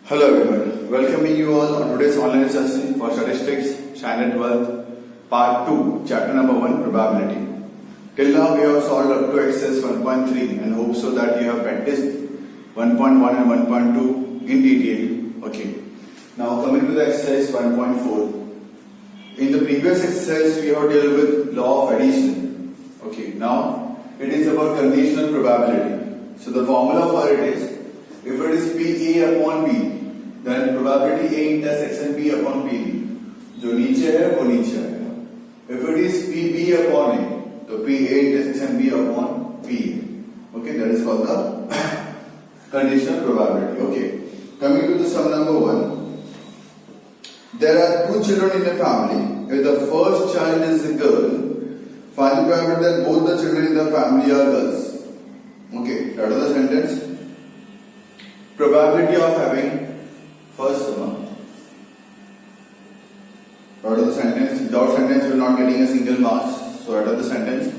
Hello everyone, welcoming you all on today's online session for Statistics, Standard 12, Part 2, Chapter number 1, Probability. Till now we have solved up to exercise 1.3 and hope so that you have practiced 1.1 and 1.2 in detail. Okay. Now coming to the exercise 1.4. In the previous exercise we have dealt with law of addition. Okay. Now it is about conditional probability. So the formula for it is, if it is PA upon B, then probability A intersection B upon PB. जो नीचे है वो नीचे आएगा. If it is PB upon A, तो PA intersection B upon PA. Okay, that is called the conditional probability. Okay, coming to the sum number 1. There are two children in a family. If the first child is a girl, find the probability that both the children in the family are girls. Okay, that is the sentence. Probability of having first one. Out of the sentence, without sentence we are not getting a single marks. So out of the sentence,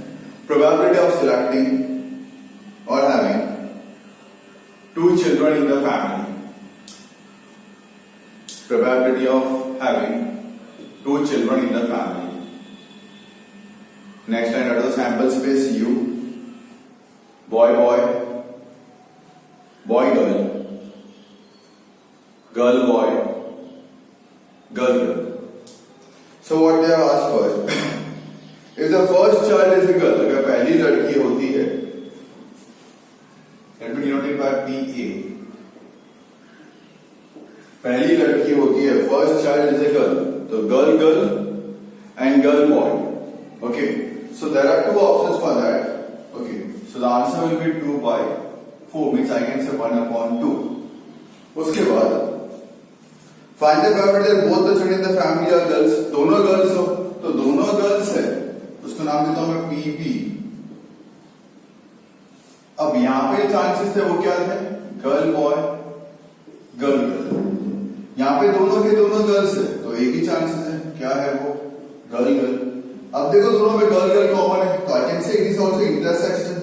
probability of selecting or having two children in the family. Probability of having two children in the family. Next line, out of the sample space U, boy boy, boy girl, girl boy, girl girl. So what they have asked first, if the first child is a girl, अगर पहली लड़की होती है, let me denote it by PA. पहली लड़की होती है, first child is a girl, तो girl girl and girl boy. Okay, so there are two options for that. Okay, so the answer will be 2 by 4, means I can say 1 upon 2. उसके बाद find the probability that both the children in the family are girls. दोनों girls हो तो दोनों girls है, उसका नाम देता हूं मैं पीबी. अब यहां पे चांसेस थे वो क्या थे, गर्ल बॉय गर्ल गर्ल. यहां पे दोनों के दोनों गर्ल्स है तो एक ही चांसेस है, क्या है वो, गर्ल गर्ल. अब देखो दोनों में गर्ल गर्ल कॉमन है तो I can say it is also intersection.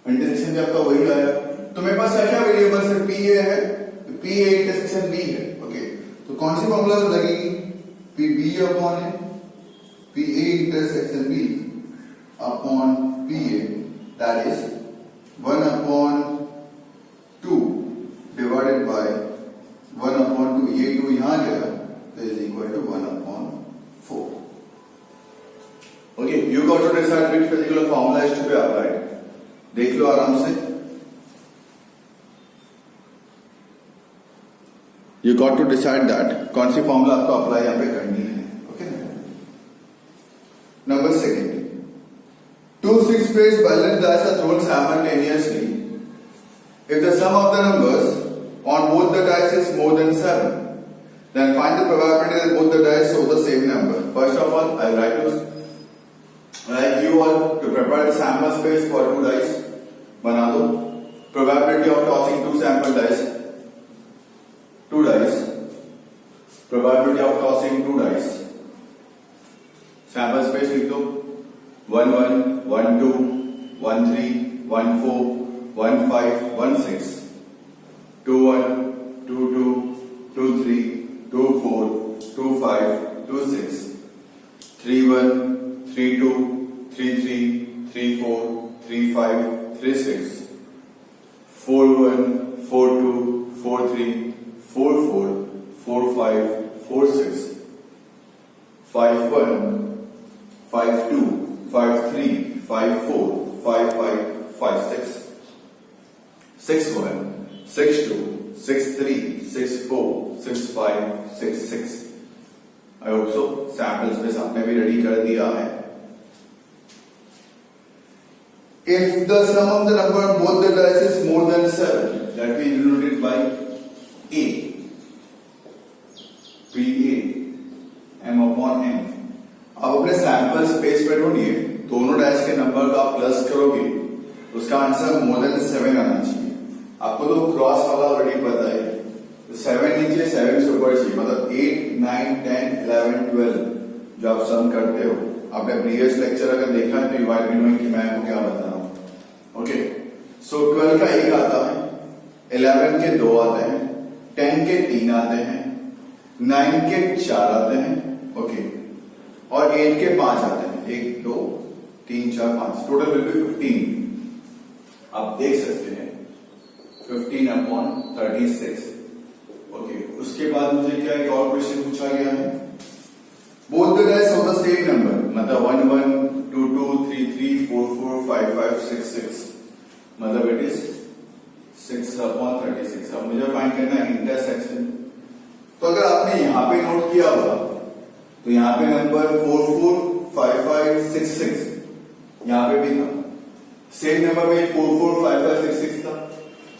Intersection भी आपका वही आया. तो मेरे पास क्या क्या वेरिएबल्स है, पी है, पी ए इंटरसेक्शन बी है. ओके, तो कौन सी फॉर्मूला लगेगी, P B upon A, P A intersection B upon P A, that is 1 upon 2 divided by 1 upon 2. ये 2 यहां गया तो is equal to 1 upon 4. Okay, you got to decide which particular formula is to be applied. देख लो आराम से. You got to decide that कौन सी फॉर्मूला आपको अप्लाई यहाँ पे करनी है. Okay, number 2. 2 6-faced balanced dice are thrown simultaneously. If the sum of the numbers on both the dice is more than 7, then find the probability that both the dice show the same number. First of all, I like you all to prepare the sample space for 2 dice. बना दो. Probability of tossing 2 sample dice. 2 dice. Probability of tossing 2 dice. Sample space लिख दो. 1 1 1 2 1 3 1 4 1 5 1 6 2 1 2 2 2 3 2 4 2 5 2 6 3 1 3 2 3 3 3 4 3 5 3 6 4 1 4 2 4 3 4 4 4 5 4 6 5 1 5 2 5 3 5 4 5 5 5 6 6 1 6 2 6 3 6 4 6 5 6 6. I hope so sample space आपने भी ready कर दिया है. If the sum of the number of both the dice is more than 7, that we denote it by A. P A M upon M. अब अपने sample space पे ढूंढिए, दोनों डाइस के नंबर का आप प्लस करोगे उसका आंसर मोर देन 7 आना चाहिए. आपको तो क्रॉस वाला ऑलरेडी पता है, तो 7 नीचे 7 से ऊपर चाहिए, मतलब 8 9 10 11 12 जो आप सम करते हो. आपने प्रीवियस लेक्चर अगर देखा है तो यू माइट बी नोइंग कि मैं आपको क्या बता रहा हूं. ओके, so 12 12 का 1 आता है, 11 के 2 आते हैं, 10 के 3 आते हैं, 9 के 4 आते हैं, ओके, और 8 के 5 आते हैं, 1 2 3 4 5, टोटल विल बी 15। आप देख सकते हैं 15/36, ओके। उसके बाद मुझे क्या एक और क्वेश्चन पूछा गया है, both the dice of the same number, मतलब 1 1 2 2 3 3 4 4 5 5 6 6, मतलब इट इज 6/36। अब मुझे फाइंड करना है इंटरसेक्शन। तो अगर आपने यहां पे नोट किया होगा तो यहां पे नंबर 4 4 5 5 6 6 यहां पे भी था, सेम नंबर में 4 4 5 5 6 6 था।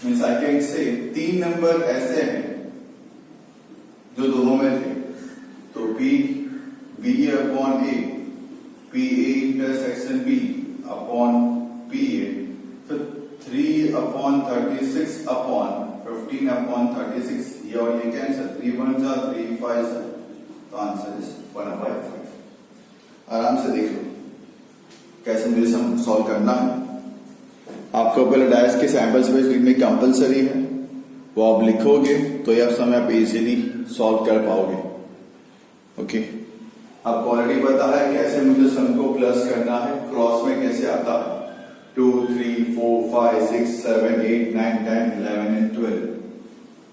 Means I can say 3 number ऐसे हैं जो दोनों में थे, तो P B upon A, P A intersection B upon P A, तो 3/36 अपॉन 15/36, ये और ये कैंसिल, 3 1 जा 3 5 जा, तो आंसर इज 1/5। आराम से देख लो कैसे मुझे सॉल्व करना है। आपको पहले डायस के सैंपल स्पेस लिखने कंपलसरी है, वो आप लिखोगे तो ये समय आप इजीली सॉल्व कर पाओगे, ओके। आपको ऑलरेडी पता है कैसे मुझे सम को प्लस करना है, क्रॉस में कैसे आता है, 2 3 4 5 6 7 8 9 10 11 and 12।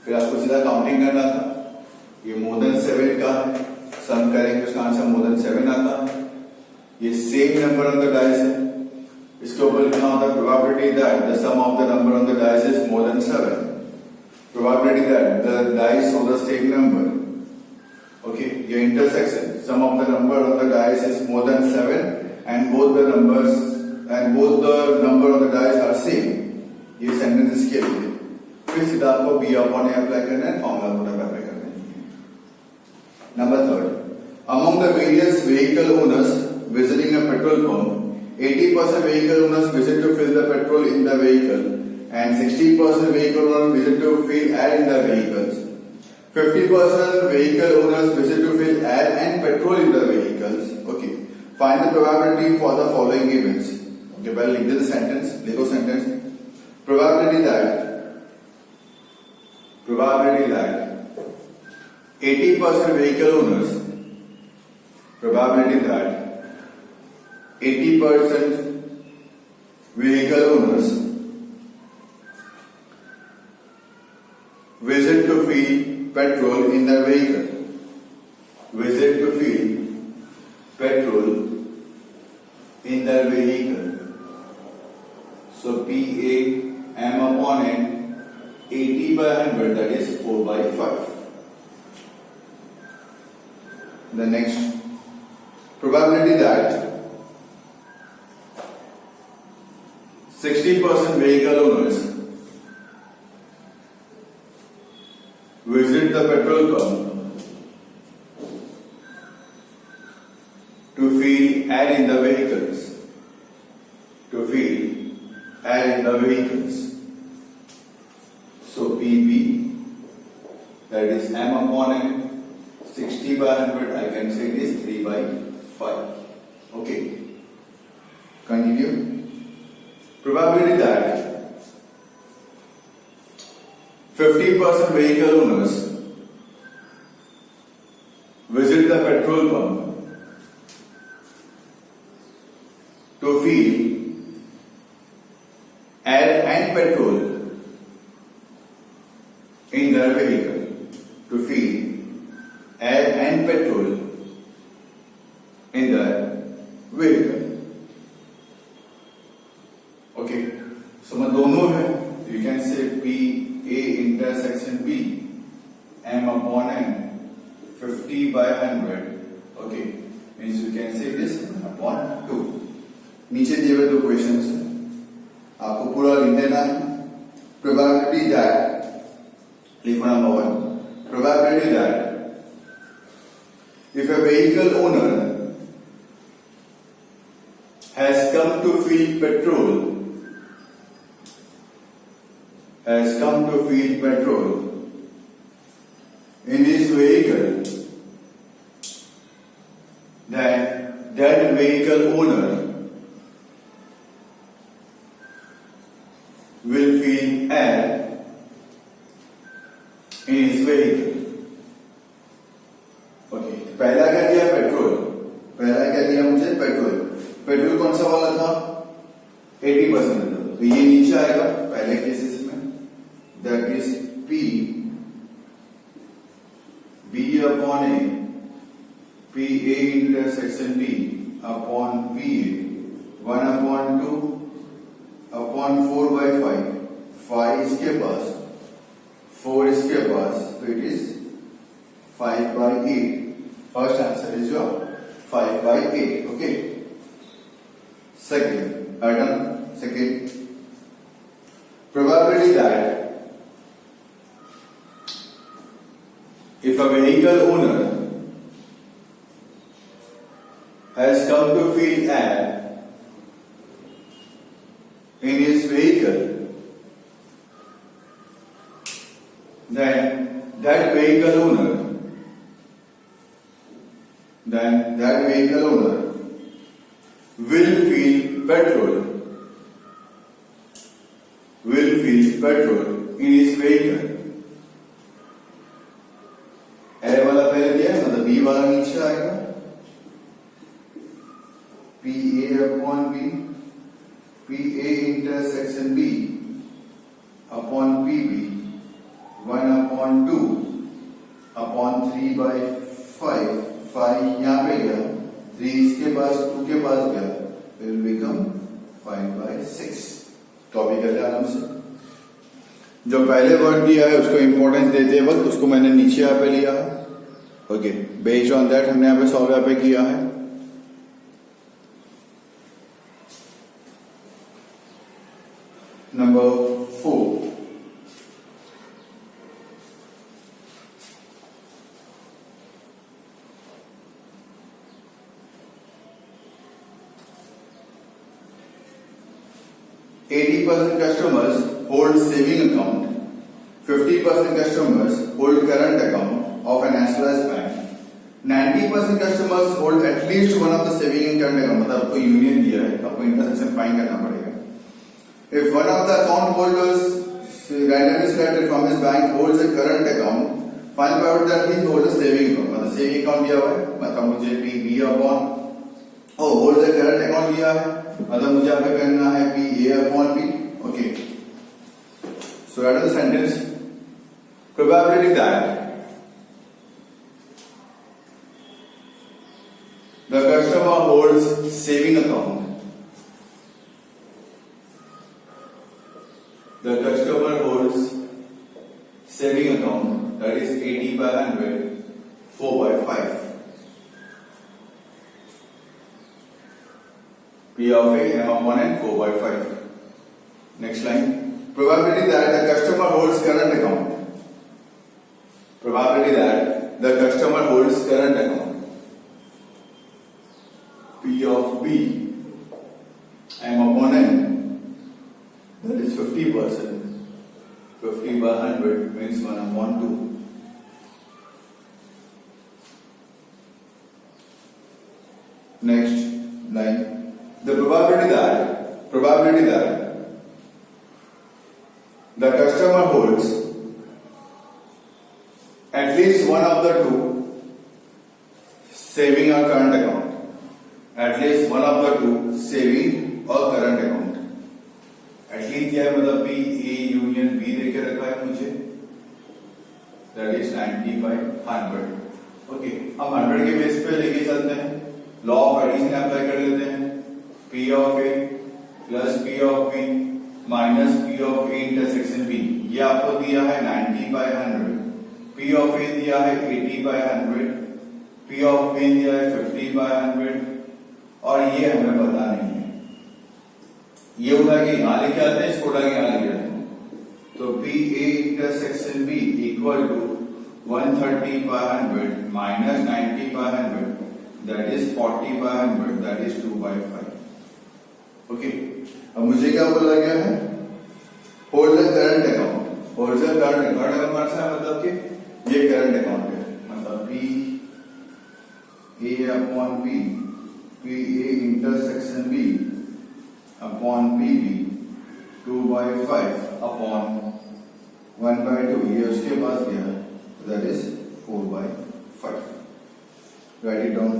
फिर आपको सीधा काउंटिंग करना था, ये मोर देन 7 का है, सम करेंगे उसका आंसर मोर देन 7 आता है। ये same number on the dice है, इसके ऊपर लिखना होता है probability that the sum of the number on the dice is more than 7, probability that the dice of the same number, okay. ये intersection, sum of the number on the dice is more than 7 and both the number on the dice are same, ये sentence इसके लिए। फिर सीधा आपको B upon ए apply करना है, formula put apply करना है। Number 3, among the various vehicle owners visiting a petrol pump, 80% vehicle owners visit to fill the petrol in the vehicle and 60% vehicle owners visit to fill air in the vehicles. 50% vehicle owners visit to fill air and petrol in the vehicles. Okay. Find the probability for the following events. Okay, well, लिख the sentence. लिखो sentence. Probability that 80% vehicle owners, probability that 80% vehicle owners visit to fill petrol in their vehicle. Visit to fill petrol in their vehicle. So P A M upon N, 80/100, that is 4/5. The next, probability that 60% vehicle owners visit the petrol pump to fill air in the vehicles. To fill air in the vehicles. So PB, that is M upon N, 60/100, I can say it is 3/5. Okay. Continue. Probability that 50% vehicle owners visit the petrol pump to fill air and petrol in their vehicle. To fill air and petrol in their vehicle. Okay, so मैं दोनों है, you can say P A intersection B, M upon N, 50/100. Okay, means you can say this upon 2. नीचे दिए हुए 2 questions हैं, आपको पूरा लिख देना है। Probability that, लिखो number 1, probability that if a vehicle owner has come to fill petrol in his vehicle, then that vehicle owner will feel air in his vehicle. Okay, पहला क्या दिया? पेट्रोल। पहला क्या दिया मुझे? पेट्रोल। पेट्रोल कौन सा वाला था? 80%। तो ये नीचे आएगा पहले केसेस में, that is P B upon A, PA intersection B upon PA, 1 upon 2 upon 4 by 5, 5 इसके पास, 4 इसके पास, तो it is 5 by 8. First answer is your 5 by 8. Okay. Second, item second, probability that if a vehicle owner has come to feel air in his vehicle, then that vehicle owner will feel petrol in his vehicle. ए वाला पहले दिया है, मतलब B वाला नीचे आएगा, P A upon B, P A intersection B upon P B, 1 upon 2 upon 3 by 5, 5 यहाँ पे गया, 3 इसके पास, 2 के पास गया, विल बिकम 5 बाई 6. तो अभी कर लिया आराम से. जो पहले वर्ड दिया है उसको इंपॉर्टेंस देते वक्त उसको मैंने नीचे यहाँ पे लिया है. ओके, बेस्ड ऑन दैट हमने यहाँ पे सॉल्व यहाँ पे किया है. Number 4, %80 customers hold saving account, 50% customers hold current account of a nationalized bank, 90% customers hold at least one of the saving and current account. मतलब आपको यूनियन दिया है, आपको इंटरसेक्शन फाइंड करना पड़ेगा. If one of the account holders randomly selected from his bank holds a current account, find out that he holds a saving account. मतलब saving account दिया हुआ है, मतलब मुझे B upon holds a current account दिया है, मतलब मुझे यहाँ पे करना है P A upon P. Okay. So that is the sentence. Probability that the customer holds saving account. The customer holds saving account, that is 80 by 100, 4 by 5. P of A, M upon N, 4 by 5. Next line. Probability that the customer holds current account. Probability that the customer holds current account. P of B, M upon N, that is 50%. 50 by 100 means 1 upon 2. Next line. The probability that the customer holds at least one of the two saving or current account. At least one of the two saving or current account. At least क्या है मतलब P A union B देके रखा है मुझे. That is 90 by 100. Okay, अब 100 के base पे लेके चलते हैं. लॉ ऑफ एडिशन अप्लाई कर लेते हैं. P of A plus P of B minus P of A intersection B. ये आपको दिया है 90 by 100. P of A दिया है 80 by 100. P of B दिया है 50 by 100. और ये हमें पता नहीं है. ये उठा के यहाँ लेके आते हैं, इसको उठा के यहाँ लेके आते हैं. तो P A intersection B equal to 130 by 100 minus 90 by 100. That is 40 by 100. That is 2 by 5. Okay, अब मुझे क्या बोला गया है? Hold the current account. Hold the current account मतलब कि ये करंट अकाउंट है, मतलब P A upon P, P A intersection B upon P B 2/5 upon 1/2, ये उसके पास गया, that is 4/5. Right it down.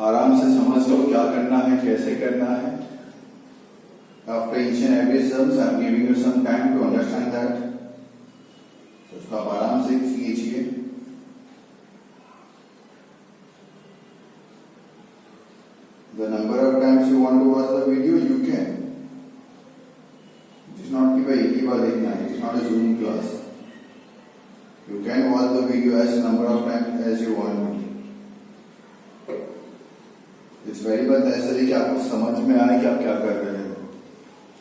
आराम से समझ लो क्या करना है, कैसे करना है. After each and every sums, I am giving you some time to understand that. So, उसको आप आराम से कीजिए. The number of times you want to watch the video, you can. It is not कि भाई एक ही बार देखना है. It is not a Zoom class. You can watch the video as number of times as you want. It's very much necessary कि आपको समझ में आए कि आप क्या कर रहे हैं.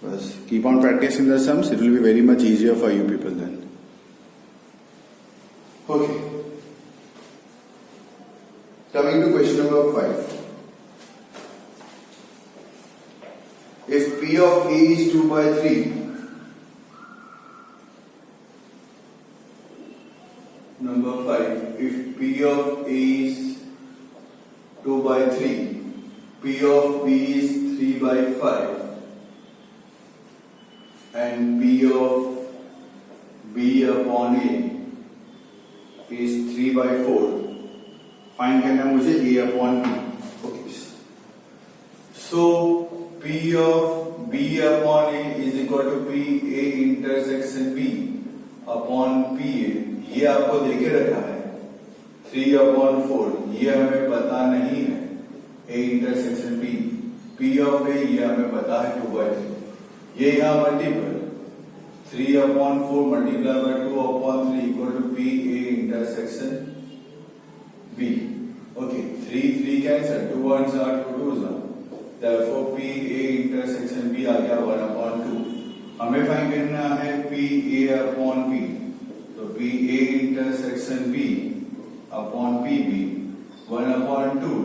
बस keep on practicing the sums. It will be very much easier for you people then. Okay. Coming to question number 5. If P of A is 2/3, number 5. If P of A is 2/3, P of B is 3/5, and P of B upon A is 3/4. Find करना है मुझे A upon B. Okay. So P of B upon A is equal to P A intersection B upon P A. ये आपको देखे रखा है 3/4. ये हमें पता नहीं है. A intersection B, P of A ये हमें पता है 2/3. ये यहाँ multiple 3/4 multiply by 2/3 equal to P A intersection B. Okay, 3 cancel, 2 1s are 2 2s are. Therefore P A intersection B आ गया 1/2. हमें फाइंड करना है P A upon B. तो P A intersection B upon P B 1/2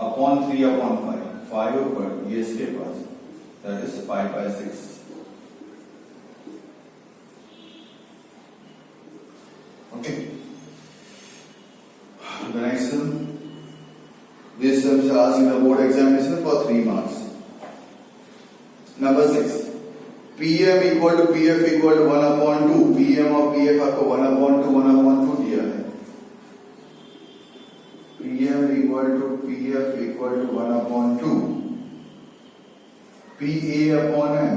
upon 3/5. 5 ऊपर ये इसके पास, that is 5/6. Okay. The next sum. This sum is asked in the board examination for 3 marks. Number 6. PM equal to PF equal to 1/2. PM और PF आपको 1/2 1/2 दिया है. PM equal to PF equal to 1/2. PA upon M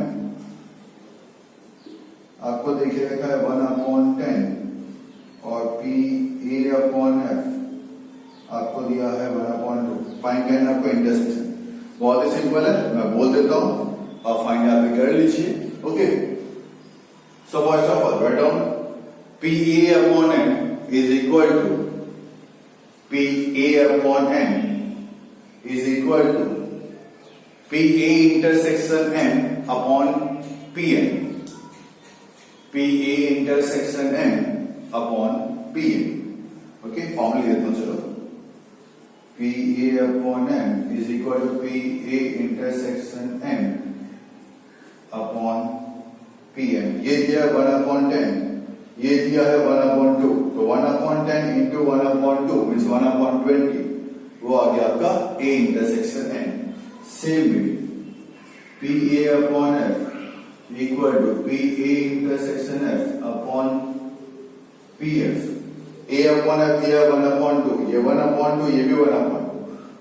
आपको देखिए रखा है 1/10 और PA upon F आपको दिया है 1/2. फाइंड करना आपको इंटरसेक्शन. बहुत ही सिंपल है, मैं बोल देता हूं, आप फाइंड यहाँ पे कर लीजिए. Okay. So first of all write down PA upon M is equal to PA upon M is equal to PA intersection M upon PM. PA intersection M upon PM. Okay, formula देता हूं चलो. PA upon M is equal to PA intersection M upon PM. ये दिया 1/10, ये दिया है 1/2. तो 1/10 into 1/2 means 1/20. वो आ गया आपका A intersection M. Same way PA upon F equal to PA intersection F upon PF. A upon F दिया 1/2, ये 1/2, ये भी 1/2.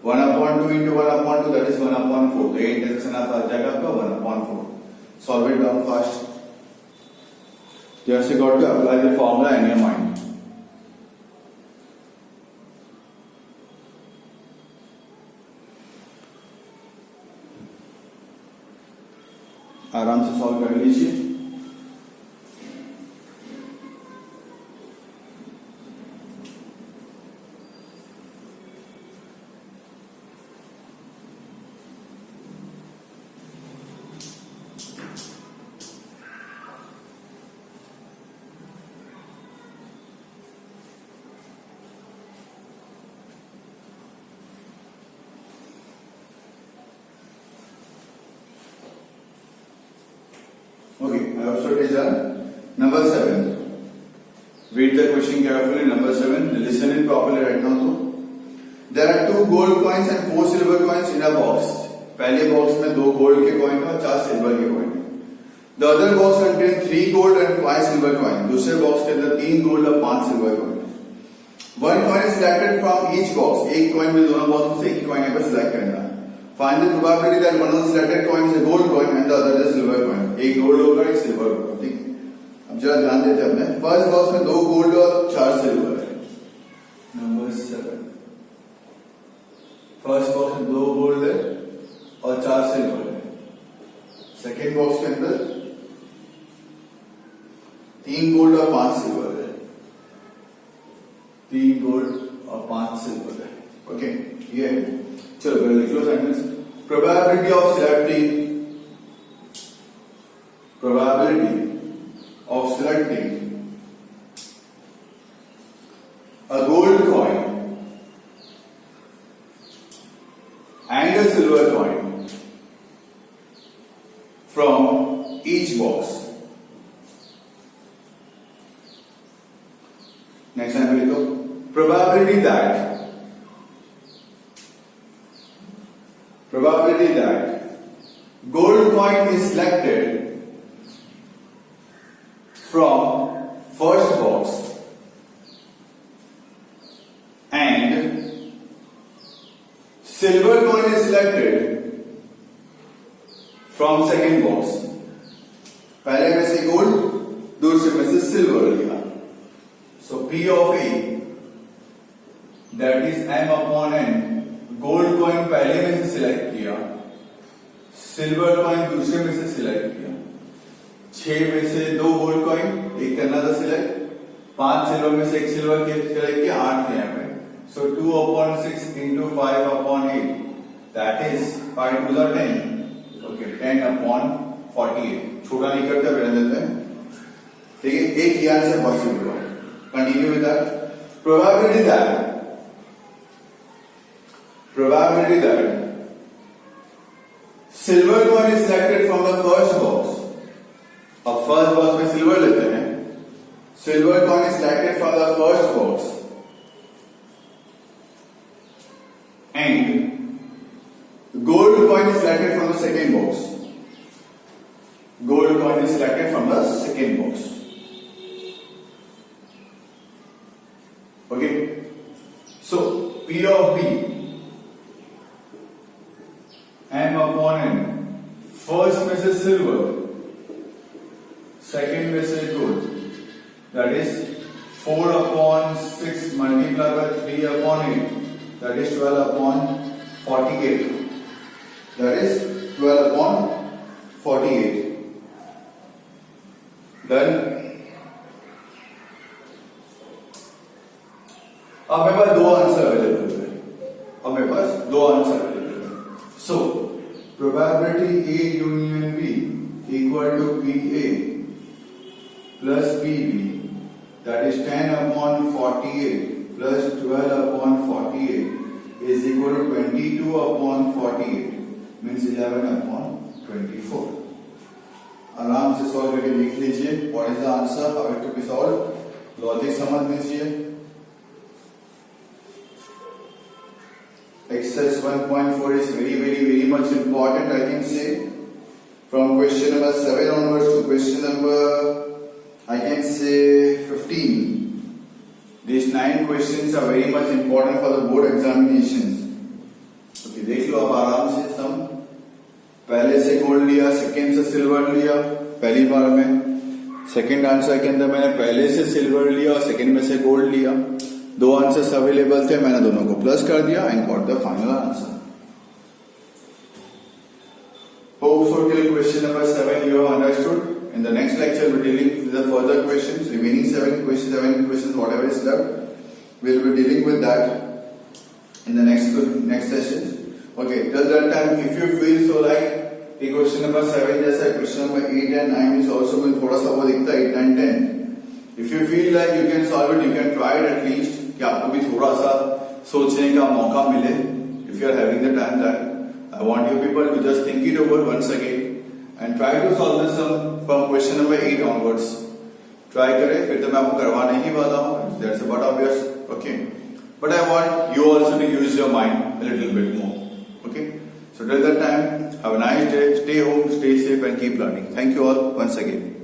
1/2 into 1/2 that is 1/4. तो A intersection F आ जाएगा आपका 1/4. Solve it down fast. Just you got to apply the formula in your mind. आराम से solve कर लीजिए. Okay, I have so it is done. Number 7. Read the question carefully. Number 7. Listen it properly right now. So there are 2 gold coins and 4 silver coins in a box. पहले box में 2 gold के coin और 4 silver के coin. The other box contains 3 gold and 5 silver coin. दूसरे box के अंदर 3 gold और 5 silver coin. One coin is selected from each box. एक कॉइन में दोनों बॉक्स में से एक कॉइन यहाँ पर सिलेक्ट करना है. Find the probability that one of the selected coin is a gold coin and the other is a silver coin. एक गोल्ड होगा एक सिल्वर होगा. ठीक. अब जरा ध्यान देते हैं अपने. फर्स्ट बॉक्स में 2 गोल्ड और 4 सिल्वर है. नंबर 7. फर्स्ट बॉक्स में 2 गोल्ड है और 4 सिल्वर है. सेकेंड बॉक्स के अंदर 3 गोल्ड और 5 सिल्वर है. 3 गोल्ड और 5 सिल्वर है. ओके, ये है. चलो पहले लिख लो sentence. Probability of selecting a gold coin and a silver coin from each box. Next time we go. Probability that gold coin is selected from first box and silver coin is selected from second box. पहले में से gold, दूसरे में से silver लिया. So P of A, that is M upon N, gold coin पहले में से सिलेक्ट किया, सिल्वर कॉइन दूसरे में से सिलेक्ट किया. 6 में से 2 गोल्ड कॉइन, एक करना था सिलेक्ट, 5 सिल्वर में से 1 सिल्वर सिलेक्ट किया, 8 थे यहाँ पे. So 2 upon 6 into 5 upon 8, that is 5 2 are 10. Okay, 10 upon 48. छोटा नहीं करते, बड़ा देते हैं. ठीक है, एक ही आंसर पॉसिबल है. Continue with that. Probability that silver coin is selected from the first box. अब फर्स्ट बॉक्स में सिल्वर लेते हैं. Silver coin is selected from the first box and gold coin is selected from the second box. Gold coin is selected from the second box. Okay, so P of B, M upon N, first में से silver, second में से gold, that is 4 upon 6 multiplied by 3 upon 8, that is 12 upon 48. That is 12 upon 48. Done. अब मेरे पास 2 answer available है. So probability A union B equal to PA plus PB, that is 10 upon 48 plus 12 upon 48 is equal to 22 upon 48, means 11 upon 24. आराम से solve करके लिख लीजिए. What is the answer, how it to be solve, logic समझ लीजिए. Exercise 1.4 is very much important, I can say. From question number 7 onwards to question number, I can say 15. These 9 questions are very much important for the board examinations. Okay, देख लो आप आराम से. सम पहले से gold लिया, second से silver लिया पहली बार में. सेकेंड आंसर के अंदर मैंने पहले से सिल्वर लिया और सेकेंड में से गोल्ड लिया. 2 आंसर्स अवेलेबल थे, मैंने दोनों को प्लस कर दिया and got the final answer. Hope so till question number 7 you have understood. In the next lecture we'll be dealing with the further questions, remaining 7 questions whatever is left, we'll be dealing with that in the next session. Okay, till that time if you feel so like कि question number 7 जैसा question number 8 and 9 is also में थोड़ा सा वो दिखता है 8 and 10. If you feel like you can solve it, you can try it at least. कि आपको भी थोड़ा सा सोचने का मौका मिले. If you are having the time, that I want you people to just think it over once again and try to solve this sum from question number 8 onwards. Try करें, फिर तो मैं आपको करवा नहीं वाला हूँ. That's about obvious. Okay. but I want you also to use your mind a little bit more. Okay? So till that time, have a nice day, stay home, stay safe and keep learning. Thank you all once again.